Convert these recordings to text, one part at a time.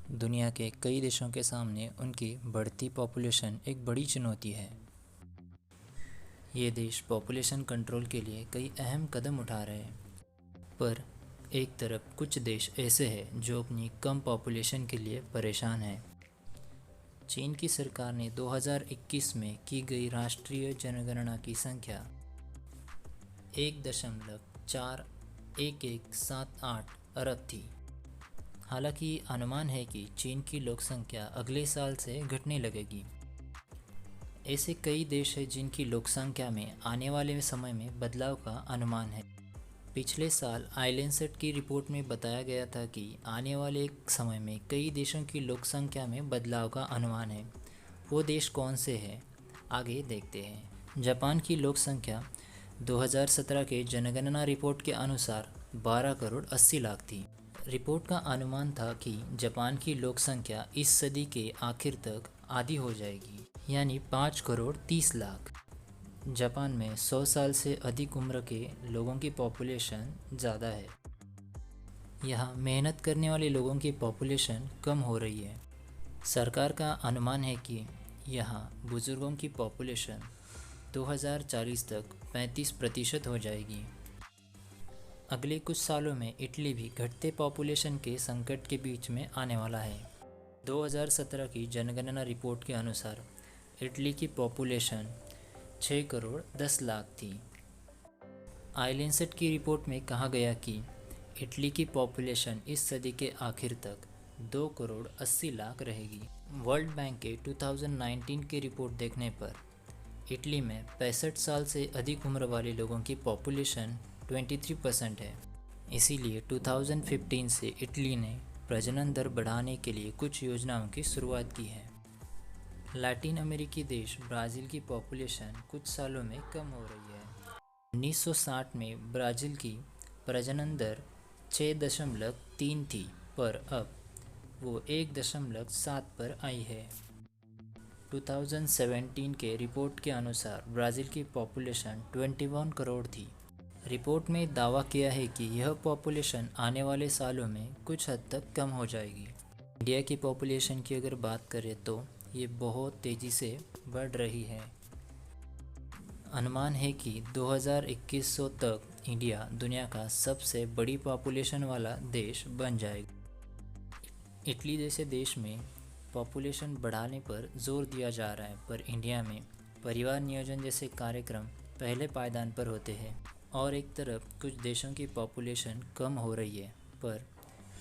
दुनिया के कई देशों के सामने उनकी बढ़ती पॉपुलेशन एक बड़ी चुनौती है। ये देश पॉपुलेशन कंट्रोल के लिए कई अहम कदम उठा रहे हैं, पर एक तरफ कुछ देश ऐसे हैं जो अपनी कम पॉपुलेशन के लिए परेशान हैं। चीन की सरकार ने 2021 में की गई राष्ट्रीय जनगणना की संख्या 1.4178 अरब थी। हालांकि अनुमान है कि चीन की लोक संख्या अगले साल से घटने लगेगी। ऐसे कई देश हैं जिनकी लोक संख्या में आने वाले समय में बदलाव का अनुमान है। पिछले साल आइलेंसेट की रिपोर्ट में बताया गया था कि आने वाले एक समय में कई देशों की लोक संख्या में बदलाव का अनुमान है। वो देश कौन से हैं, आगे देखते हैं। जापान की लोक संख्या 2017 के जनगणना रिपोर्ट के अनुसार 12 करोड़ 80 लाख थी। रिपोर्ट का अनुमान था कि जापान की लोक संख्या इस सदी के आखिर तक आधी हो जाएगी, यानी 5 करोड़ 30 लाख। जापान में 100 साल से अधिक उम्र के लोगों की पॉपुलेशन ज़्यादा है। यहाँ मेहनत करने वाले लोगों की पॉपुलेशन कम हो रही है। सरकार का अनुमान है कि यहाँ बुजुर्गों की पॉपुलेशन 2040 तक 35% हो जाएगी। अगले कुछ सालों में इटली भी घटते पॉपुलेशन के संकट के बीच में आने वाला है। 2017 की जनगणना रिपोर्ट के अनुसार इटली की पॉपुलेशन 6 करोड़ 10 लाख थी। आइलेंसेट की रिपोर्ट में कहा गया कि इटली की पॉपुलेशन इस सदी के आखिर तक 2 करोड़ 80 लाख रहेगी। वर्ल्ड बैंक के 2019 की रिपोर्ट देखने पर इटली में 65 साल से अधिक उम्र वाले लोगों की पॉपुलेशन 23% है। इसीलिए 2015 से इटली ने प्रजनन दर बढ़ाने के लिए कुछ योजनाओं की शुरुआत की है। लैटिन अमेरिकी देश ब्राज़ील की पॉपुलेशन कुछ सालों में कम हो रही है। 1960 में ब्राज़ील की प्रजनन दर 6.3 थी, पर अब वो 1.7 पर आई है। 2017 के रिपोर्ट के अनुसार ब्राज़ील की पॉपुलेशन 21 करोड़ थी। रिपोर्ट में दावा किया है कि यह पॉपुलेशन आने वाले सालों में कुछ हद तक कम हो जाएगी। इंडिया की पॉपुलेशन की अगर बात करें तो ये बहुत तेज़ी से बढ़ रही है। अनुमान है कि 2100 तक इंडिया दुनिया का सबसे बड़ी पॉपुलेशन वाला देश बन जाएगा। इटली जैसे देश में पॉपुलेशन बढ़ाने पर जोर दिया जा रहा है, पर इंडिया में परिवार नियोजन जैसे कार्यक्रम पहले पायदान पर होते हैं। और एक तरफ कुछ देशों की पॉपुलेशन कम हो रही है, पर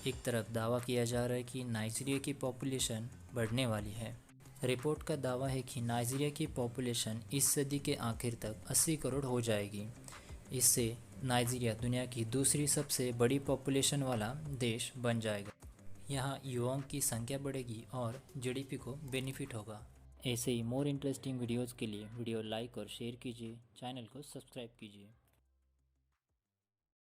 एक तरफ दावा किया जा रहा है कि नाइजीरिया की पॉपुलेशन बढ़ने वाली है। रिपोर्ट का दावा है कि नाइजीरिया की पॉपुलेशन इस सदी के आखिर तक 80 करोड़ हो जाएगी। इससे नाइजीरिया दुनिया की दूसरी सबसे बड़ी पॉपुलेशन वाला देश बन जाएगा। यहाँ युवाओं की संख्या बढ़ेगी और जीडीपी को बेनिफिट होगा। ऐसे ही मोर इंटरेस्टिंग वीडियोज़ के लिए वीडियो लाइक और शेयर कीजिए, चैनल को सब्सक्राइब कीजिए।